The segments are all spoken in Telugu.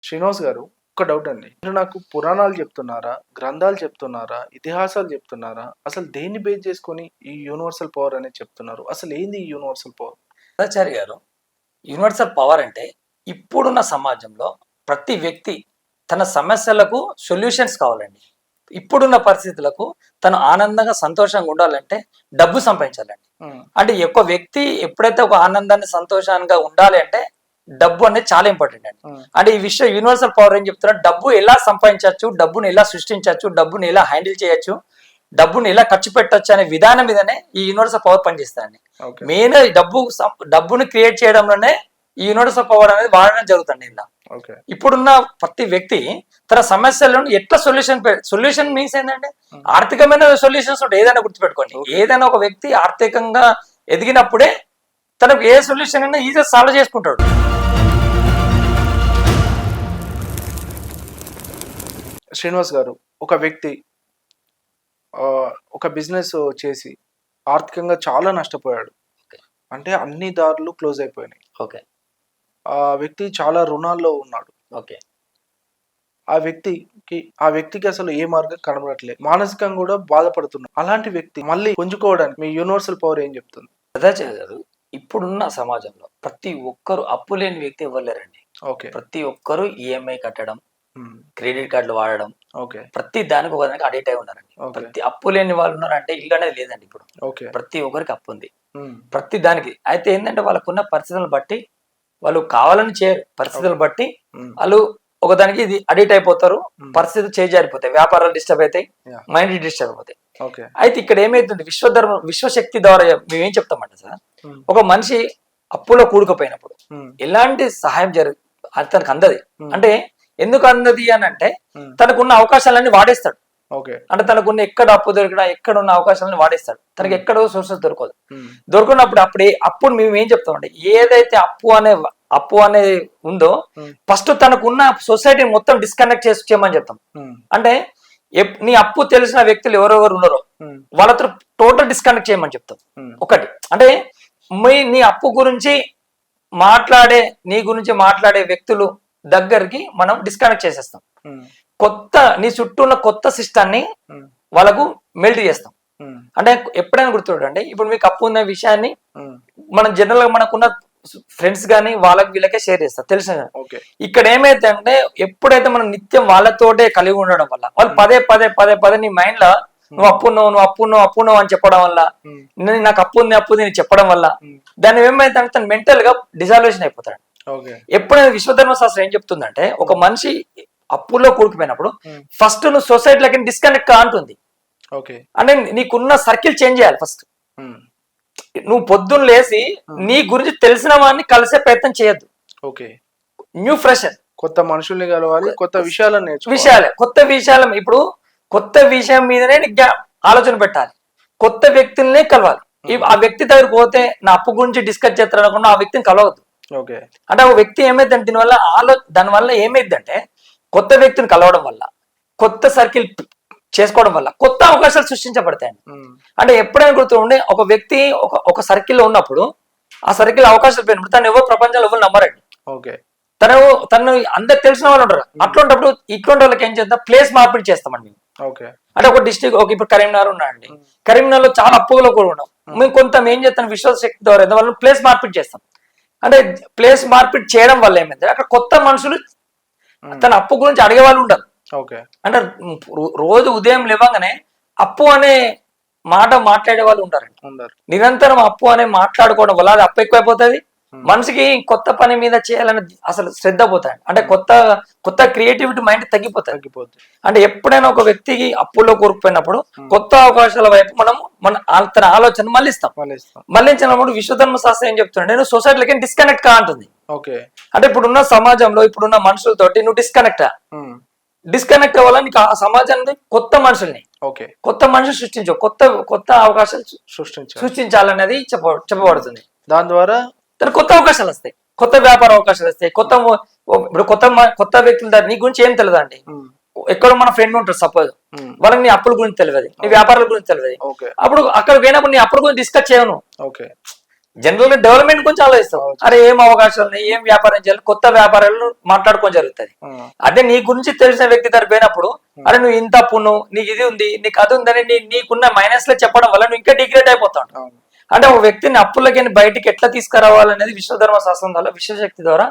శ్రీనివాస్ గారు, ఒక డౌట్ అండి. మీరు నాకు పురాణాలు చెప్తున్నారా? గ్రంథాలు చెప్తున్నారా? ఇతిహాసాలు చెప్తున్నారా? అసలు దేన్ని బేస్ చేసుకొని ఈ యూనివర్సల్ పవర్ అనేది చెప్తున్నారు? అసలు ఏంది ఈ యూనివర్సల్ పవర్? ఆచార్య గారు, యూనివర్సల్ పవర్ అంటే ఇప్పుడున్న సమాజంలో ప్రతి వ్యక్తి తన సమస్యలకు సొల్యూషన్స్ కావాలండి. ఇప్పుడున్న పరిస్థితులకు తను ఆనందంగా సంతోషంగా ఉండాలంటే డబ్బు సంపాదించాలండి. అంటే ఒక వ్యక్తి ఎప్పుడైతే ఒక ఆనందాన్ని సంతోషంగా ఉండాలి అంటే డబ్బు అనేది చాలా ఇంపార్టెంట్ అండి. అంటే ఈ విషయం యూనివర్సల్ పవర్ ఏం చెప్తున్నా, డబ్బు ఎలా సంపాదించవచ్చు, డబ్బుని ఎలా సృష్టించవచ్చు, డబ్బుని ఎలా హ్యాండిల్ చేయొచ్చు, డబ్బుని ఎలా ఖర్చు పెట్టచ్చు అనే విధానం మీదనే ఈ యూనివర్సల్ పవర్ పనిచేస్తాయండి. మెయిన్ డబ్బుని క్రియేట్ చేయడంలోనే ఈ యూనివర్సల్ పవర్ అనేది వాడడం జరుగుతుంది. ఇలా ఇప్పుడున్న ప్రతి వ్యక్తి తన సమస్యలను ఎట్లా సొల్యూషన్ మీన్స్ ఏంటంటే ఆర్థికమైన సొల్యూషన్స్ ఉంటాయి. ఏదైనా గుర్తుపెట్టుకోండి, ఏదైనా ఒక వ్యక్తి ఆర్థికంగా ఎదిగినప్పుడే తనకు ఏ సొల్యూషన్ అయినా ఈజీగా సాల్వ్ చేసుకుంటాడు. శ్రీనివాస్ గారు, ఒక వ్యక్తి ఒక బిజినెస్ చేసి ఆర్థికంగా చాలా నష్టపోయాడు. అంటే అన్ని దారులు క్లోజ్ అయిపోయినాయి. ఓకే. ఆ వ్యక్తి చాలా రుణాల్లో ఉన్నాడు. ఓకే. ఆ వ్యక్తికి అసలు ఏ మార్గం కనబడట్లేదు, మానసికంగా కూడా బాధపడుతున్నాడు. అలాంటి వ్యక్తి మళ్ళీ పుంజుకోవడానికి మీ యూనివర్సల్ పవర్ ఏం చెప్తుంది? అదాచారు, ఇప్పుడున్న సమాజంలో ప్రతి ఒక్కరు అప్పు లేని వ్యక్తి ఎవరు లేరండి. ఓకే. ప్రతి ఒక్కరు ఈఎంఐ కట్టడం, క్రెడిట్ కార్డులు వాడడం, ప్రతి దానికి ఒక దానికి అడిక్ట్ అయి ఉన్నారండి. ప్రతి అప్పు లేని వాళ్ళు ఉన్నారంటే ఇల్లు అనేది లేదండి ఇప్పుడు. ప్రతి ఒక్కరికి అప్పు ఉంది ప్రతి దానికి. అయితే ఏంటంటే వాళ్ళకున్న పరిస్థితులను బట్టి వాళ్ళు కావాలని చేయరు, పరిస్థితులను బట్టి వాళ్ళు ఒకదానికి ఇది అడిక్ట్ అయిపోతారు, పరిస్థితులు చేజారిపోతాయి, వ్యాపారాలు డిస్టర్బ్ అవుతాయి, మైండ్ డిస్టర్బ్ అవుతాయి. అయితే ఇక్కడ ఏమైతుంది, విశ్వశక్తి ద్వారా మేమేం చెప్తామంటే సార్, ఒక మనిషి అప్పులో కూడుకుపోయినప్పుడు ఎలాంటి సహాయం తనకు అందది. అంటే ఎందుకు అందది అని అంటే తనకున్న అవకాశాలన్నీ వాడేస్తాడు. అంటే తనకున్న ఎక్కడ అప్పు దొరికినా ఎక్కడ ఉన్న అవకాశాలను వాడేస్తాడు. తనకి ఎక్కడో సోర్సెస్ దొరకనప్పుడు అప్పుడు మేము ఏం చెప్తామంటే, ఏదైతే అప్పు అనేది ఉందో ఫస్ట్ తనకున్న సొసైటీ మొత్తం డిస్కనెక్ట్ చేయమని చెప్తాం. అంటే నీ అప్పు తెలిసిన వ్యక్తులు ఎవరెవరు ఉన్నారో వాళ్ళతో టోటల్ డిస్కనెక్ట్ చేయమని చెప్తాం. ఒకటి అంటే నీ అప్పు గురించి నీ గురించి మాట్లాడే వ్యక్తులు దగ్గరికి మనం డిస్కనెక్ట్ చేసేస్తాం. నీ చుట్టూ ఉన్న కొత్త సిస్టాన్ని వాళ్ళకు మెల్ట్ చేస్తాం. అంటే ఎప్పుడైనా గుర్తుండండి, ఇప్పుడు మీకు అప్పు ఉన్న విషయాన్ని మనం జనరల్ గా మనకున్న ఫ్రెండ్స్ గానీ వీళ్ళకే షేర్ చేస్తారు, తెలిసిన. ఇక్కడ ఏమైతే అంటే ఎప్పుడైతే మనం నిత్యం వాళ్ళతోటే కలిగి ఉండడం వల్ల వాళ్ళు పదే పదే పదే పదే నీ మైండ్ లో నువ్వు అప్పున్నావు అని చెప్పడం వల్ల, నాకు అప్పు ఉంది చెప్పడం వల్ల దాన్ని ఏమైతే తను మెంటల్ గా డిజాల్వేషన్ అయిపోతాడు. ఎప్పుడైనా విశ్వధర్మ శాస్త్రం ఏం చెప్తుందంటే, ఒక మనిషి అప్పుల్లో కూడుకుపోయినప్పుడు ఫస్ట్ నువ్వు సొసైటీలోకి డిస్కనెక్ట్ అంటుంది. అంటే నీకున్న సర్కిల్ చేంజ్ చేయాలి. ఫస్ట్ నువ్వు పొద్దున్న లేసి నీ గురించి తెలిసిన వాడిని కలిసే ప్రయత్నం చేయొద్దు. న్యూ ఫ్రెషర్, కొత్త మనుషుల్ని కలవాలి, కొత్త విషయాలు కొత్త విషయాలు. ఇప్పుడు కొత్త విషయం మీదనే ఆలోచన పెట్టాలి, కొత్త వ్యక్తులనే కలవాలి. ఆ వ్యక్తి దగ్గరికి పోతే నా అప్పు గురించి డిస్కస్ చేస్తారు అనుకున్నా ఆ వ్యక్తిని కలవద్దు. అంటే ఒక వ్యక్తి ఏమైందంటే దానివల్ల ఏమైందంటే కొత్త వ్యక్తిని కలవడం వల్ల, కొత్త సర్కిల్ చేసుకోవడం వల్ల కొత్త అవకాశాలు సృష్టించబడతాయండి. అంటే ఎప్పుడైనా గుర్తుండే, ఒక వ్యక్తి ఒక సర్కిల్లో ఉన్నప్పుడు ఆ సర్కిల్ అవకాశాలు పోయినప్పుడు తను ఎవరు ప్రపంచంలో ఎవరు నమ్మరండి. తను అందరికి తెలిసిన వాళ్ళు ఉంటారు. అట్లాంటప్పుడు ఇట్లాంటి వాళ్ళకి ఏం చేద్దాం, ప్లేస్ మార్పిడి చేస్తామండి మేము. అంటే ఒక డిస్ట్రిక్ట్, ఇప్పుడు కరీంనగర్ ఉన్నాయండి, కరీంనగర్ లో చాలా అప్పులో కూడా ఉన్నాం. మేము కొంత ఏం చేస్తాం, విశ్వశక్తి ద్వారా వాళ్ళని ప్లేస్ మార్పిడి చేస్తాం. అంటే ప్లేస్ మార్పిడి చేయడం వల్ల ఏమైంది, అక్కడ కొత్త మనుషులు తన అప్పు గురించి అడిగే వాళ్ళు ఉండరు. అంటే రోజు ఉదయం లేవగానే అప్పు అనే మాట మాట్లాడే వాళ్ళు ఉంటారండి. నిరంతరం అప్పు అనే మాట్లాడుకోవడం వల్ల అది అప్పు ఎక్కువైపోతుంది. మనిషికి కొత్త పని మీద చేయాలని అసలు శ్రద్ధ పోతాయి. అంటే కొత్త క్రియేటివిటీ మైండ్ తగ్గిపోతుంది. అంటే ఎప్పుడైనా ఒక వ్యక్తికి అప్పులో కూరుకుపోయినప్పుడు కొత్త అవకాశాల వైపు మన తన ఆలోచన మళ్ళించినప్పుడు విశ్వధర్మ శాస్త్రం ఏం చెప్తుంటే, నువ్వు సొసైటీలకి డిస్కనెక్ట్ అంటుంది. అంటే ఇప్పుడున్న సమాజంలో ఇప్పుడున్న మనుషులతోటి నువ్వు డిస్కనెక్ట్ అవ్వాలా, నీకు ఆ సమాజాన్ని కొత్త మనుషుల్ని సృష్టించు, కొత్త అవకాశాలు సృష్టించాలనేది చెప్పబడుతుంది. దాని ద్వారా కొత్త అవకాశాలు వస్తాయి, కొత్త వ్యాపార అవకాశాలు వస్తాయి. కొత్త వ్యక్తుల నీ గురించి ఏం తెలియదు అండి. ఎక్కడో మన ఫ్రెండ్ ఉంటారు సపోజ్, వాళ్ళకి నీ అప్పుల గురించి తెలియదు, నీ వ్యాపారాల గురించి తెలియదు. అప్పుడు అక్కడ పోయినప్పుడు నీ అప్పుల గురించి డిస్కస్ చేయను. జనరల్ గా డెవలప్మెంట్ గురించి ఆలోచిస్తాం. అరే ఏం అవకాశాలు ఉన్నాయి, ఏం వ్యాపారం చేయాలి, కొత్త వ్యాపారాలు మాట్లాడుకోవడం జరుగుతుంది. అదే నీ గురించి తెలిసిన వ్యక్తి దగ్గర పోయినప్పుడు అరే నువ్వు ఇంత అప్పును, నీకు ఇది ఉంది, నీకు అది ఉందని నీకున్న మైనస్ లో చెప్పడం వల్ల నువ్వు ఇంకా డిగ్రేడ్ అయిపోతావు. అంటే ఒక వ్యక్తిని అప్పులకి బయటికి ఎట్లా తీసుకురావాలనేది విశ్వధర్మ శాస్త్రం ద్వారా, విశ్వశక్తి ద్వారా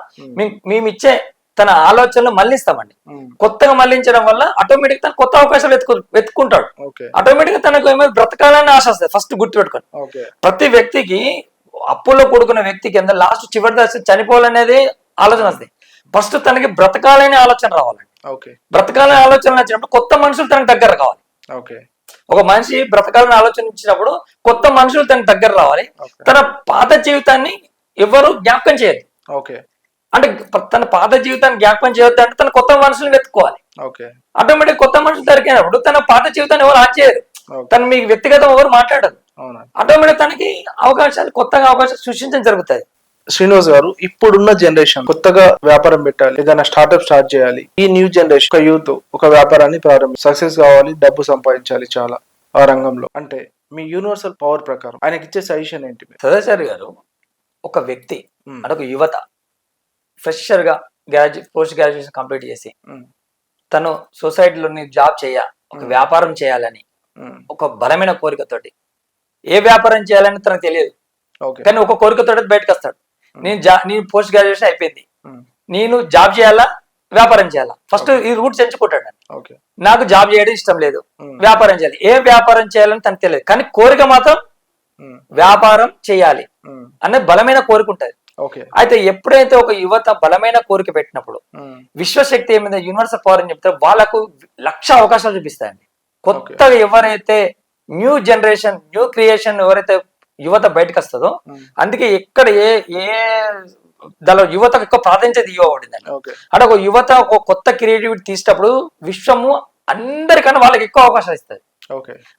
మేము ఇచ్చే తన ఆలోచనలు మళ్ళిస్తామండి. కొత్తగా మళ్ళించడం వల్ల ఆటోమేటిక్ తన కొత్త అవకాశాలు వెతుక్కుంటాడు. ఆటోమేటిక్ గా తనకు ఏమైనా బ్రతకాలని ఆశ వస్తుంది. ఫస్ట్ గుర్తుపెట్టుకోండి, ప్రతి వ్యక్తికి అప్పుల్లో కూడుకున్న వ్యక్తికి ఎంత లాస్ట్ చివరి దశ చనిపోవాలనేది ఆలోచన వస్తుంది. ఫస్ట్ తనకి బ్రతకాలనే ఆలోచన రావాలండి. బ్రతకాలనే ఆలోచన వచ్చినప్పుడు కొత్త మనుషులు తనకు దగ్గర కావాలి. ఒక మనిషి బ్రతకాలని ఆలోచన ఇచ్చినప్పుడు కొత్త మనుషులు తనకు దగ్గర రావాలి. తన పాత జీవితాన్ని ఎవరు జ్ఞాపకం చేయదు. అంటే తన పాత జీవితాన్ని జ్ఞాపకం చేయొద్దు అంటే తన కొత్త మనుషులు వెతుక్కోవాలి. ఆటోమేటిక్ కొత్త మనుషులు దొరికినప్పుడు తన పాత జీవితాన్ని ఎవరు ఆన్ చేయరు, తను మీకు వ్యక్తిగతం ఎవరు మాట్లాడరు. ఆటోమేటిక్ తనకి అవకాశాలు, కొత్తగా అవకాశాలు సృష్టించడం జరుగుతుంది. శ్రీనివాస్ గారు, ఇప్పుడున్న జనరేషన్ కొత్తగా వ్యాపారం పెట్టాలి, ఏదైనా స్టార్ట్అప్ స్టార్ట్ చేయాలి, ఈ న్యూ జనరేషన్ ఒక యూత్ ఒక వ్యాపారాన్ని సక్సెస్ కావాలి, డబ్బు సంపాదించాలి చాలా ఆ రంగంలో, అంటే మీ యూనివర్సల్ పవర్ ప్రకారం ఆయనకి ఇచ్చే సజెషన్ ఏంటి? సదాచారి గారు, ఒక వ్యక్తి అంటే ఒక యువత ఫ్రెషర్ గా పోస్ట్ గ్రాడ్యుయేషన్ కంప్లీట్ చేసి తను సొసైటీలోని జాబ్ ఒక వ్యాపారం చేయాలని ఒక బలమైన కోరికతోటి, ఏ వ్యాపారం చేయాలని తనకు తెలియదు కానీ ఒక కోరికతోటి బయటకు వస్తాడు. నేను పోస్ట్ గ్రాడ్యుయేషన్ అయిపోయింది, నేను జాబ్ చేయాలా వ్యాపారం చేయాలా, ఫస్ట్ ఈ రూట్స్ ఎంచుకుంటాడు. నాకు జాబ్ చేయడం ఇష్టం లేదు, వ్యాపారం చేయాలి. ఏ వ్యాపారం చేయాలని తనకు తెలియదు కానీ కోరిక మాత్రం వ్యాపారం చేయాలి అనే బలమైన కోరిక ఉంటది. అయితే ఎప్పుడైతే ఒక యువత బలమైన కోరిక పెట్టినప్పుడు విశ్వశక్తి ఏమైనా యూనివర్సల్ పవర్ అని చెప్తే వాళ్ళకు 1,00,000 అవకాశాలు చూపిస్తాయండి. కొత్తగా ఎవరైతే న్యూ జనరేషన్, న్యూ క్రియేషన్ ఎవరైతే యువత బయటకు వస్తుందో, అందుకే ఎక్కడ ఏ దానిలో యువతకు ఎక్కువ ప్రాధాన్యత ఇవ్వబడిందండి. అంటే ఒక యువత ఒక కొత్త క్రియేటివిటీ తీసేటప్పుడు విశ్వము అందరికన్నా వాళ్ళకి ఎక్కువ అవకాశాలు ఇస్తుంది.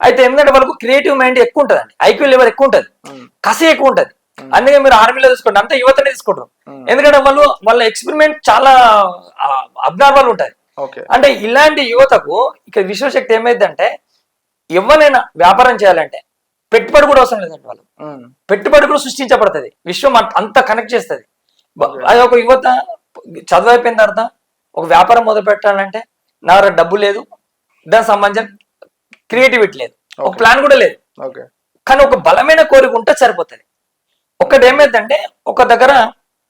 అయితే ఎందుకంటే వాళ్ళకు క్రియేటివ్ మైండ్ ఎక్కువ ఉంటదండి, ఐక్యూ లెవెల్ ఎక్కువ ఉంటది, కసి ఎక్కువ ఉంటది. అందుకే మీరు ఆర్మీలో తీసుకోండి, అంతా యువతనే తీసుకుంటారు. ఎందుకంటే వాళ్ళ ఎక్స్పెరిమెంట్ చాలా అబ్నార్మల్ ఉంటాయి. అంటే ఇలాంటి యువతకు ఇక్కడ విశ్వశక్తి ఏమైందంటే, ఎవరైనా వ్యాపారం చేయాలంటే పెట్టుబడి కూడా అవసరం లేదండి. వాళ్ళు పెట్టుబడి కూడా సృష్టించబడుతుంది, విశ్వం అంత కనెక్ట్ చేస్తుంది. అది ఒక యువత చదువు అయిపోయిన తర్వాత ఒక వ్యాపారం మొదలు పెట్టాలంటే నా దగ్గర డబ్బు లేదు, దానికి సంబంధించిన క్రియేటివిటీ లేదు, ఒక ప్లాన్ కూడా లేదు, కానీ ఒక బలమైన కోరిక ఉంటే సరిపోతుంది. ఒకటి ఏమైందంటే, ఒక దగ్గర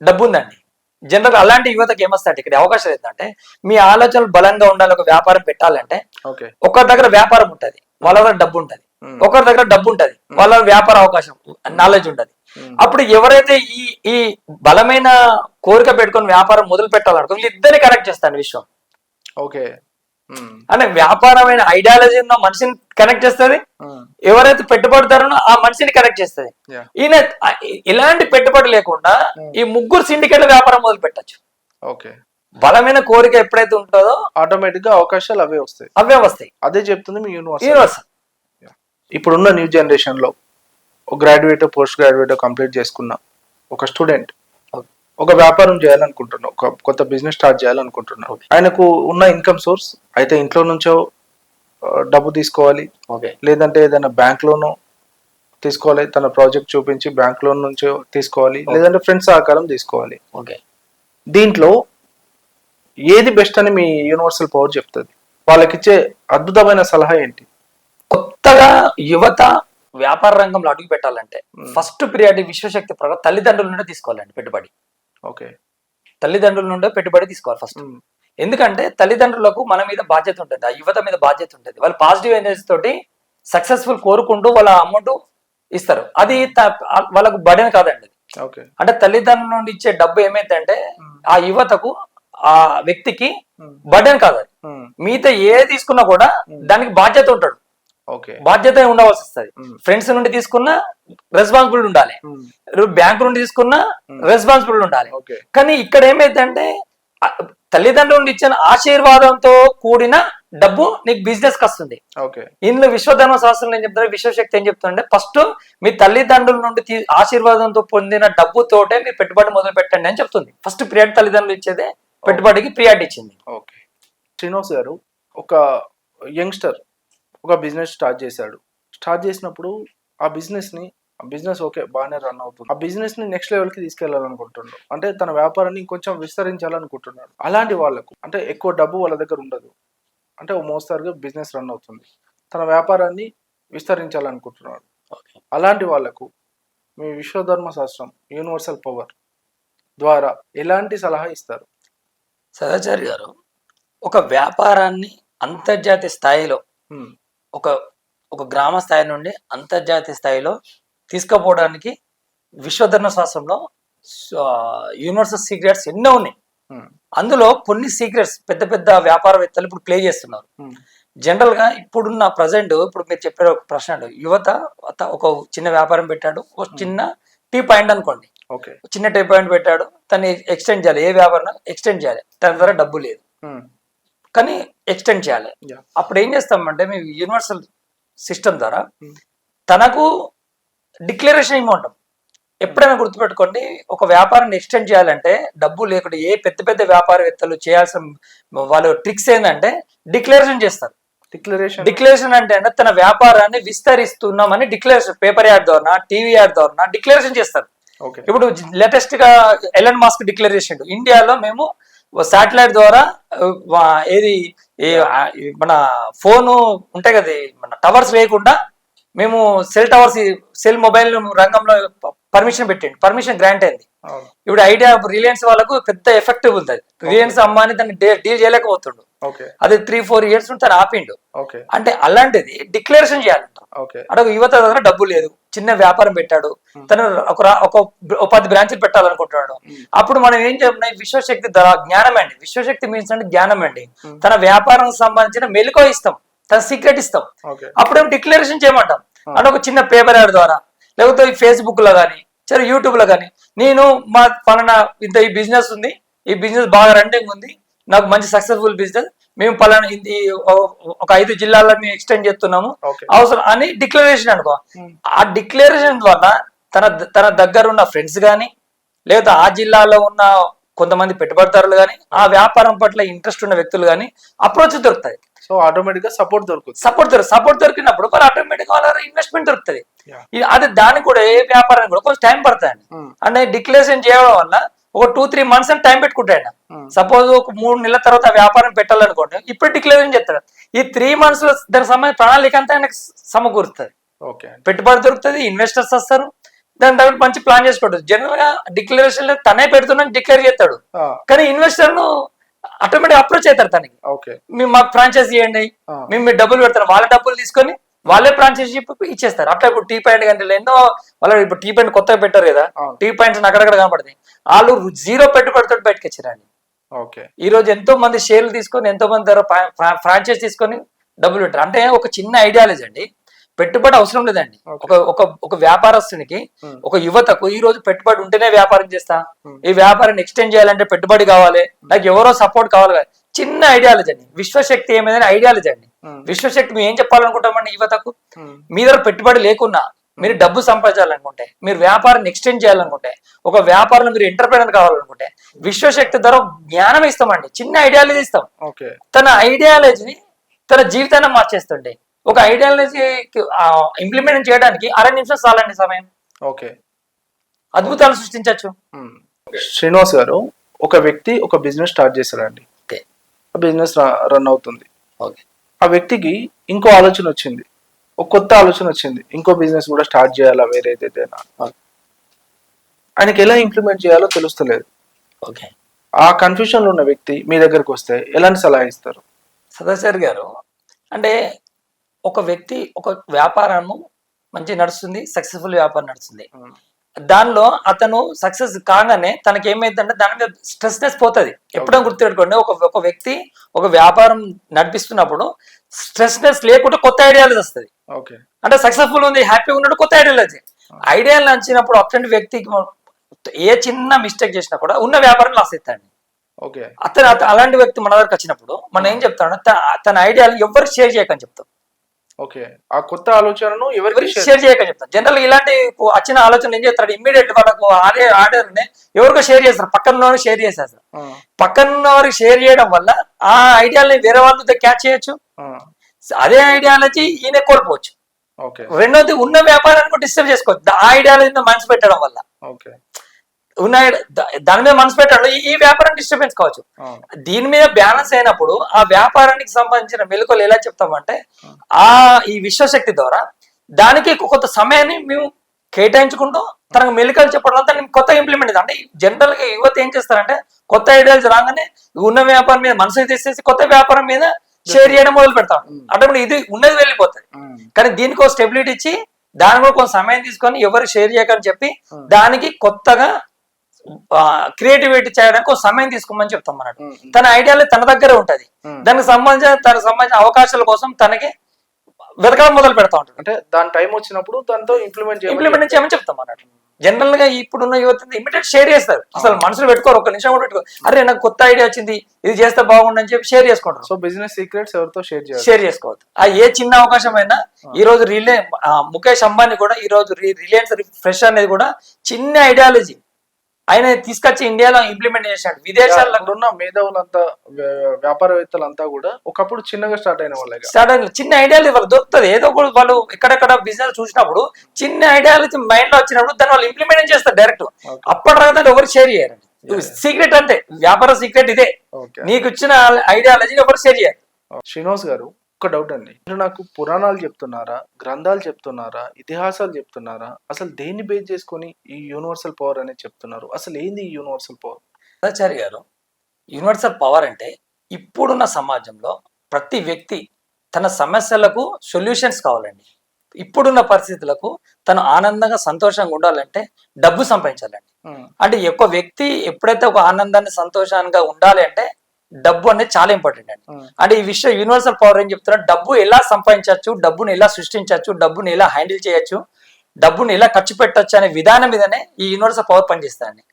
డబ్బు ఉందండి, జనరల్ అలాంటి యువతకి ఏమొస్తాయంటే ఇక్కడ అవకాశం ఏంటంటే, మీ ఆలోచనలు బలంగా ఉండాలి. ఒక వ్యాపారం పెట్టాలంటే ఒకరి దగ్గర వ్యాపారం ఉంటది, వాళ్ళ దగ్గర డబ్బు ఉంటది, ఒకరి దగ్గర డబ్బు ఉంటది, వాళ్ళ వ్యాపార అవకాశం నాలెడ్జ్ ఉంటది. అప్పుడు ఎవరైతే ఈ బలమైన కోరిక పెట్టుకొని వ్యాపారం మొదలు పెట్టాలనుకో వీళ్ళిద్దరిని కనెక్ట్ చేస్తాను విశ్వం. అంటే వ్యాపారమైన ఐడియాలజీ ఉన్న మనిషిని కనెక్ట్ చేస్తుంది, ఎవరైతే పెట్టుబడిదారునో ఆ మనిషిని కనెక్ట్ చేస్తుంది. ఈయన ఇలాంటి పెట్టుబడి లేకుండా ఈ ముగ్గురు సిండికేట్ల వ్యాపారం మొదలు పెట్టచ్చు. బలమైన కోరిక ఎప్పుడైతే ఉంటుందో ఆటోమేటిక్ గా అవకాశాలు అవే వస్తాయి. అదే చెప్తుంది మీ యూనివర్సల్. ఇప్పుడున్న న్యూ జనరేషన్ లో గ్రాడ్యుయేట్, పోస్ట్ గ్రాడ్యుయేట్ కంప్లీట్ చేసుకున్న ఒక స్టూడెంట్ ఒక వ్యాపారం చేయాలనుకుంటున్నాం, ఒక కొత్త బిజినెస్ స్టార్ట్ చేయాలనుకుంటున్నాం. ఆయనకు ఉన్న ఇన్కమ్ సోర్స్ అయితే ఇంట్లో నుంచో డబ్బు తీసుకోవాలి, లేదంటే ఏదైనా బ్యాంక్ లోనో తీసుకోవాలి, తన ప్రాజెక్ట్ చూపించి బ్యాంక్ లోన్ నుంచో తీసుకోవాలి, లేదంటే ఫ్రెండ్స్ సహకారం తీసుకోవాలి. దీంట్లో ఏది బెస్ట్ అని మీ యూనివర్సల్ పవర్ చెప్తుంది? వాళ్ళకిచ్చే అద్భుతమైన సలహా ఏంటి? కొత్తగా యువత వ్యాపార రంగంలో అడుగు పెట్టాలంటే ఫస్ట్ ప్రియారిటీ విశ్వశక్తి ప్రకారం తల్లిదండ్రుల నుండే తీసుకోవాలండి పెట్టుబడి. తల్లిదండ్రుల నుండే పెట్టుబడి తీసుకోవాలి ఫస్ట్. ఎందుకంటే తల్లిదండ్రులకు మన మీద బాధ్యత ఉంటుంది, ఆ యువత మీద బాధ్యత ఉంటుంది. వాళ్ళు పాజిటివ్ ఎనర్జీ తోటి సక్సెస్ఫుల్ కోరుకుంటూ వాళ్ళ అమౌంట్ ఇస్తారు, అది వాళ్ళకు బర్డెన్ కాదండి. అంటే తల్లిదండ్రుల నుండి ఇచ్చే డబ్బు ఏమైందంటే ఆ యువతకు, ఆ వ్యక్తికి బర్డెన్ కాదు. మిగతా ఏ తీసుకున్నా కూడా దానికి బాధ్యత ఉంటాడు, బాధ్యత ఉండవలసి వస్తుంది. ఫ్రెండ్స్ నుండి తీసుకున్న రెస్పాన్సిబిలిటీ ఉండాలి, బ్యాంక్ నుండి తీసుకున్న రెస్పాన్సిబిలిటీ ఉండాలి. కానీ ఇక్కడ ఏమైందంటే తల్లిదండ్రుల నుండి ఇచ్చిన ఆశీర్వాదంతో కూడిన డబ్బు నీకు బిజినెస్ కి వస్తుంది. ఇందులో విశ్వధర్మ శాస్త్రం ఏం చెప్తారు, విశ్వశక్తి ఏం చెప్తుంటే ఫస్ట్ మీ తల్లిదండ్రుల నుండి ఆశీర్వాదంతో పొందిన డబ్బుతోటే మీరు పెట్టుబడి మొదలు పెట్టండి అని చెప్తుంది. ఫస్ట్ ప్రియారిటీ తల్లిదండ్రులు ఇచ్చేదే పెట్టుబడికి ప్రియారిటీ ఇచ్చింది. శ్రీనివాస్ గారు, ఒక యంగ్స్టర్ ఒక బిజినెస్ స్టార్ట్ చేసినప్పుడు ఆ బిజినెస్ ని బిజినెస్ ఓకే బాగానే రన్ అవుతుంది, ఆ బిజినెస్ ని నెక్స్ట్ లెవెల్ కి తీసుకెళ్లాలనుకుంటున్నాడు, అంటే తన వ్యాపారాన్ని ఇంకొంచెం విస్తరించాలనుకుంటున్నాడు. అలాంటి వాళ్ళకు అంటే ఎక్కువ డబ్బు వాళ్ళ దగ్గర ఉండదు, అంటే ఓ మోస్తరుగా బిజినెస్ రన్ అవుతుంది, తన వ్యాపారాన్ని విస్తరించాలనుకుంటున్నాడు. అలాంటి వాళ్ళకు మీ విశ్వధర్మ శాస్త్రం యూనివర్సల్ పవర్ ద్వారా ఎలాంటి సలహా ఇస్తారు? సదాచారి గారు, ఒక వ్యాపారాన్ని అంతర్జాతీయ స్థాయిలో ఒక ఒక గ్రామ స్థాయి నుండి అంతర్జాతీయ స్థాయిలో తీసుకుపోవడానికి విశ్వధర్మ శాస్త్రంలో యూనివర్సల్ సీక్రెట్స్ ఎన్నో ఉన్నాయి. అందులో కొన్ని సీక్రెట్స్ పెద్ద పెద్ద వ్యాపారవేత్తలు ఇప్పుడు ప్లే చేస్తున్నారు. జనరల్ గా ఇప్పుడున్న ప్రజెంట్ ఇప్పుడు మీరు చెప్పే ఒక ప్రశ్న, యువత ఒక చిన్న వ్యాపారం పెట్టాడు, ఒక చిన్న టీ పాయింట్ అనుకోండి, చిన్న టీ పాయింట్ పెట్టాడు, తను ఎక్స్టెండ్ చేయాలి, ఏ వ్యాపారం ఎక్స్టెండ్ చేయాలి, తన ద్వారా డబ్బు లేదు కానీ ఎక్స్టెండ్ చేయాలి. అప్పుడు ఏం చేస్తామంటే మేము యూనివర్సల్ సిస్టమ్ ద్వారా తనకు డిక్లరేషన్ ఇవ్వమంటాం. ఎప్పుడైనా గుర్తుపెట్టుకోండి, ఒక వ్యాపారాన్ని ఎక్స్టెండ్ చేయాలంటే డబ్బు లేకుండా ఏ పెద్ద పెద్ద వ్యాపారవేత్తలు చేయాల్సిన వాళ్ళు ట్రిక్స్ ఏంటంటే డిక్లరేషన్ చేస్తారు. డిక్లరేషన్ అంటే తన వ్యాపారాన్ని విస్తరిస్తున్నామని డిక్లరేషన్ పేపర్ యాడ్ ద్వారా, టీవీ యాడ్ ద్వారా డిక్లరేషన్ చేస్తారు. ఇప్పుడు లేటెస్ట్ గా ఎలన్ మాస్క్ డిక్లరేషన్, ఇండియాలో మేము శాటిలైట్ ద్వారా ఏది మన ఫోను ఉంటాయి కదా, మన టవర్స్ లేకుండా మేము సెల్ మొబైల్ రంగంలో పర్మిషన్ గ్రాంట్ అయింది. ఇప్పుడు ఐడియా రిలయన్స్ వాళ్ళకు పెద్ద ఎఫెక్టివ్ ఉంది. రిలయన్స్ అమ్మాని దాన్ని డీల్ చేయలేకపోతుండు, అది 3-4 years నుంచి తను ఆపిండు. అంటే అలాంటిది డిక్లరేషన్ చేయాలంట. అంటే యువత దగ్గర డబ్బు లేదు, చిన్న వ్యాపారం పెట్టాడు, తను ఒక 10 బ్రాంచ్లు పెట్టాలనుకుంటున్నాడు. అప్పుడు మనం ఏం చెప్తున్నాయి, విశ్వశక్తి జ్ఞానం అండి. విశ్వశక్తి మీన్స్ అంటే జ్ఞానం అండి. తన వ్యాపారం సంబంధించిన మెలుకో ఇస్తాం, తన సీక్రెట్ ఇస్తాం. అప్పుడేం డిక్లరేషన్ చేయమంటాం. అంటే ఒక చిన్న పేపర్ యాడ్ ద్వారా, లేకపోతే ఫేస్బుక్ లో కానీ, సరే యూట్యూబ్ లో కానీ, నేను మా పలానా ఇంత ఈ బిజినెస్ ఉంది, ఈ బిజినెస్ బాగా రన్నింగ్ ఉంది, నాకు మంచి సక్సెస్ఫుల్ బిజినెస్, మేము పలానా ఒక 5 జిల్లాల్లో మేము ఎక్స్టెండ్ చేస్తున్నాము అవసరం అని డిక్లరేషన్ అనుకో. ఆ డిక్లరేషన్ ద్వారా తన దగ్గర ఉన్న ఫ్రెండ్స్ కానీ, లేదా ఆ జిల్లాలో ఉన్న కొంతమంది పెట్టుబడిదారులు కానీ, ఆ వ్యాపారం పట్ల ఇంట్రెస్ట్ ఉన్న వ్యక్తులు కానీ అప్రోచ్ దొరుకుతాయి. సో ఆటోమేటిక్ గా సపోర్ట్ దొరికినప్పుడు వాళ్ళు ఆటోమేటిక్ గా వాళ్ళ ఇన్వెస్ట్మెంట్ దొరుకుతుంది. అదే దానికి కూడా ఏ వ్యాపారానికి కూడా కొంచెం టైం పడుతుంది. అంటే డిక్లరేషన్ చేయడం వల్ల ఒక 2-3 months అని టైం పెట్టుకుంటాడు. సపోజ్ ఒక 3 నెలల తర్వాత వ్యాపారం పెట్టాలనుకోండి, ఇప్పుడు డిక్లరేషన్ చేస్తాడు. ఈ 3 months లో దానికి సంబంధించిన ప్రణాళిక అంతా ఆయనకు సమకూరుతుంది. పెట్టుబడి దొరుకుతుంది, ఇన్వెస్టర్స్ వస్తారు, దాని దగ్గర మంచి ప్లాన్ చేసుకోవద్దు. జనరల్ గా డిక్లరేషన్ తనే పెడుతున్నాను డిక్లేర్ చేస్తాడు, కానీ ఇన్వెస్టర్ ను ఆటోమేటిక్ అప్రోచ్ అవుతారు తనకి. మేము మాకు ఫ్రాంచైజ్ ఇవ్వండి, మేము మీరు డబ్బులు పెడతారు, వాళ్ళ డబ్బులు తీసుకొని వాళ్ళే ఫ్రాంచైజీ ఇచ్చేస్తారు. అట్లా ఇప్పుడు టీ పాయింట్ గంటలు ఎన్నో వాళ్ళు ఇప్పుడు టీ పాయింట్ కొత్తగా పెట్టారు కదా, టీ పాయింట్స్ అక్కడక్కడ కనపడతాయి. వాళ్ళు 0 పెట్టుబడితో బయటకు వచ్చారండి. ఈ రోజు ఎంతో మంది షేర్లు తీసుకొని, ఎంతో మంది ఫ్రాంచైజ్ తీసుకొని డబ్బులు పెట్టారు. అంటే ఒక చిన్న ఐడియాలజీ అండి, పెట్టుబడి అవసరం లేదండి. ఒక వ్యాపారస్తునికి, ఒక యువతకు ఈ రోజు పెట్టుబడి ఉంటేనే వ్యాపారం చేస్తా, ఈ వ్యాపారాన్ని ఎక్స్టెండ్ చేయాలంటే పెట్టుబడి కావాలి, నాకు ఎవరో సపోర్ట్ కావాలి. చిన్న ఐడియాలజీ అండి. విశ్వశక్తి ఏమైనా ఐడియాలజీ అండి. విశ్వశక్తి మేము ఏం చెప్పాలనుకుంటామండి, యువతకు మీ దగ్గర పెట్టుబడి లేకున్నా మీరు డబ్బు సంపాదించాలనుకుంటే, మీరు వ్యాపారాన్ని ఎక్స్టెండ్ చేయాలనుకుంటే, ఒక వ్యాపారంలో మీరు ఎంటర్ప్రైనర్ కావాలనుకుంటే, విశ్వశక్తి ద్వారా జ్ఞానం ఇస్తామండి, చిన్న ఐడియాలజీ ఇస్తాం. తన ఐడియాలజీని తన జీవితాన్ని మార్చేస్తుండే. ఒక ఐడియాలజీ ఇంప్లిమెంట్ చేయడానికి 6 నిమిషాలు చాలండి సమయం. అద్భుతాలు సృష్టించవచ్చు. శ్రీనివాస్ గారు, ఒక వ్యక్తి ఒక బిజినెస్ స్టార్ట్ చేశారండి, ఆ బిజినెస్ రన్ అవుతుంది. ఆ వ్యక్తికి ఇంకో ఆలోచన వచ్చింది, ఒక కొత్త ఆలోచన వచ్చింది, ఇంకో బిజినెస్ కూడా స్టార్ట్ చేయాలా వేరేదైనా. ఆయనకి ఎలా ఇంప్లిమెంట్ చేయాలో తెలుస్తలేదు. ఆ కన్ఫ్యూజన్ లో ఉన్న వ్యక్తి మీ దగ్గరకు వస్తే ఎలాంటి సలహా ఇస్తారు? సదాచారి గారు, అంటే ఒక వ్యక్తి ఒక వ్యాపారము మంచి నడుస్తుంది, సక్సెస్ఫుల్ వ్యాపారం నడుస్తుంది, దానిలో అతను సక్సెస్ కాగానే తనకి ఏమైందంటే దాని మీద స్ట్రెస్నెస్ పోతుంది. ఎప్పుడైనా గుర్తుపెట్టుకోండి, ఒక వ్యక్తి ఒక వ్యాపారం నడిపిస్తున్నప్పుడు స్ట్రెస్నెస్ లేకుండా కొత్త ఐడియాలజీ వస్తుంది. అంటే సక్సెస్ఫుల్ ఉంది, హ్యాపీగా ఉన్నాడు, కొత్త ఐడియాలు నచ్చినప్పుడు అటువంటి వ్యక్తికి ఏ చిన్న మిస్టేక్ చేసినా కూడా ఉన్న వ్యాపారం లాస్ అవుతాడు. అతను అలాంటి వ్యక్తి మన దగ్గరకు వచ్చినప్పుడు మనం ఏం చెప్తాడు, తన ఐడియాలు ఎవరికి షేర్ చేయకని చెప్తాం. ఆ కొత్త ఆలోచనను ఎవరికి షేర్ చేయక చెప్తాను. జనరల్ ఇలాంటి వచ్చిన ఆలోచనలు ఏం చేస్తాడు, ఇమ్మీడియట్ వాళ్ళకు ఆర్డర్ ఎవరికో షేర్ చేస్తారు, పక్కన షేర్ చేసేస్తారు. పక్కన వారికి షేర్ చేయడం వల్ల ఆ ఐడియాలని వేరే వాళ్ళు క్యాచ్ చేయొచ్చు, అదే ఐడియాలజీ ఈయన కోల్పోవచ్చు. ఓకే రెండోది ఉన్న వ్యాపారాన్ని కూడా డిస్టర్బ్ చేసుకోవచ్చు ఆ ఐడియాలజీ మనసు పెట్టడం వల్ల. ఓకే ఉన్న దాని మీద మనసు పెట్టడం ఈ వ్యాపారం డిస్టర్బెన్స్ కావచ్చు. దీని మీద బ్యాలెన్స్ అయినప్పుడు ఆ వ్యాపారానికి సంబంధించిన మెలకువలు ఎలా చెప్తామంటే ఈ విశ్వశక్తి ద్వారా దానికి కొంత సమయాన్ని మేము కేటాయించుకుంటూ తనకు మెలకువలు చెప్పడం దాన్ని కొత్త ఇంప్లిమెంట్ అంటే జనరల్ గా యువత ఏం చేస్తారంటే కొత్త ఐడియాస్ రాగానే ఉన్న వ్యాపారం మీద మనసు తీసేసి కొత్త వ్యాపారం మీద షేర్ చేయడం మొదలు పెడతాం. అంటే ఇది ఉన్నది వెళ్ళిపోతుంది. కానీ దీనికి ఒక స్టెబిలిటీ ఇచ్చి దాని కూడా కొంత సమయం తీసుకొని ఎవరు షేర్ చేయకని చెప్పి దానికి కొత్తగా క్రియేటివిటీ చేయడానికి ఒక సమయం తీసుకోమని చెప్తాం అన్నట్టు. తన ఐడియాలు తన దగ్గరే ఉంటది. దానికి సంబంధించిన అవకాశాల కోసం తనకి వెతకడం మొదలు పెడతా ఉంటాడు. అంటే దాని టైం వచ్చినప్పుడు దాంతో ఇంప్లిమెంట్ చేయమని చెప్తాం అన్నట్టు. జనరల్ గా ఇప్పుడున్న యువత ఇమీడియట్ షేర్ చేస్తారు. అసలు మనసులో పెట్టుకోరు, ఒక నిమిషం కూడా పెట్టుకోరు. అరే నాకు కొత్త ఐడియా వచ్చింది, ఇది చేస్తే బాగుండని చెప్పి షేర్ చేసుకుంటారు. సో బిజినెస్ సీక్రెట్స్ ఎవరితో షేర్ చేసుకోవద్దు. ఏ చిన్న అవకాశం అయినా ఈ రోజు ముఖేష్ అంబానీ కూడా ఈ రోజు రిలయన్స్ ఫ్రెష్ అనేది కూడా చిన్న ఐడియాలజీ ఆయన తీసుకొచ్చి ఇండియాలో ఇంప్లిమెంట్ చేశాడు. విదేశాల్లో ఉన్న మేధావులంతా వ్యాపారవేత్తలంతా కూడా ఒకప్పుడు చిన్నగా స్టార్ట్ అయిన చిన్న ఐడియాలజీ వాళ్ళు దొరుకుతుంది. ఏదో కూడా వాళ్ళు ఎక్కడెక్కడ బిజినెస్ చూసినప్పుడు చిన్న ఐడియాలజీ మైండ్ లో వచ్చినప్పుడు దాన్ని వాళ్ళు ఇంప్లిమెంట్ చేస్తారు డైరెక్ట్. అప్పటిదాకా ఎవరు షేర్ చేయరు. సీక్రెట్ అంతే, వ్యాపార సీక్రెట్ ఇదే. నీకు ఇచ్చిన ఐడియాలజీని ఎవరు షేర్ చేయరు. శ్రీనివాస్ గారు, ఒక డౌట్ అండి, మీరు నాకు పురాణాలు చెప్తున్నారా, గ్రంథాలు చెప్తున్నారా, ఇతిహాసాలు చెప్తున్నారా, అసలు దేన్ని బేస్ చేసుకొని ఈ యూనివర్సల్ పవర్ అనేది చెప్తున్నారు? అసలు ఏంది ఈ యూనివర్సల్ పవర్? ఆచార్య గారు, యూనివర్సల్ పవర్ అంటే ఇప్పుడున్న సమాజంలో ప్రతి వ్యక్తి తన సమస్యలకు సొల్యూషన్స్ కావాలండి. ఇప్పుడున్న పరిస్థితులకు తను ఆనందంగా సంతోషంగా ఉండాలంటే డబ్బు సంపాదించాలండి. అంటే ఒక వ్యక్తి ఎప్పుడైతే ఒక ఆనందాన్ని సంతోషంగా ఉండాలి అంటే డబ్బు అనేది చాలా ఇంపార్టెంట్ అండి. అంటే ఈ విషయం యూనివర్సల్ పవర్ ఏం చెప్తున్నారు, డబ్బు ఎలా సంపాదించవచ్చు, డబ్బును ఎలా సృష్టించవచ్చు, డబ్బును ఎలా హ్యాండిల్ చేయొచ్చు, డబ్బును ఎలా ఖర్చు పెట్టచ్చు అనే విధానం మీదనే ఈ యూనివర్సల్ పవర్ పనిచేస్తాయండి.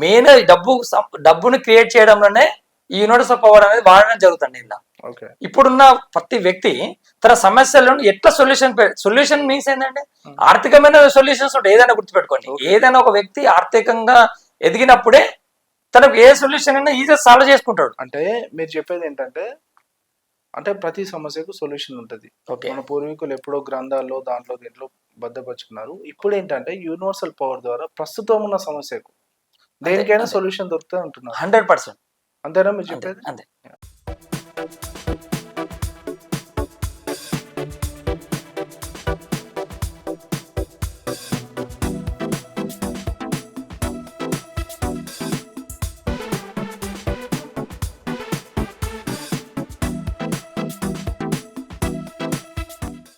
మెయిన్ డబ్బును క్రియేట్ చేయడంలోనే ఈ యూనివర్సల్ పవర్ అనేది వాడడం జరుగుతుంది. ఇలా ఇప్పుడున్న ప్రతి వ్యక్తి తన సమస్యలను ఎట్లా సొల్యూషన్ మీన్స్ ఏంటంటే ఆర్థికమైన సొల్యూషన్స్ ఉంటాయి. ఏదైనా గుర్తుపెట్టుకోండి, ఏదైనా ఒక వ్యక్తి ఆర్థికంగా ఎదిగినప్పుడే తనకు ఏ సొల్యూషన్ అయినా ఈజీగా సాల్వ్ చేసుకుంటాడు. అంటే మీరు చెప్పేది ఏంటంటే, అంటే ప్రతి సమస్యకు సొల్యూషన్ ఉంటుంది. మన పూర్వీకులు ఎప్పుడో గ్రంథాల్లో దీంట్లో భద్రపరుచుకున్నారు. ఇప్పుడు ఏంటంటే యూనివర్సల్ పవర్ ద్వారా ప్రస్తుతం ఉన్న సమస్యకు దేనికైనా సొల్యూషన్ దొరుకుతూ ఉంటున్నారు. 100%. అంతేనా మీరు చెప్పేది? అంతే.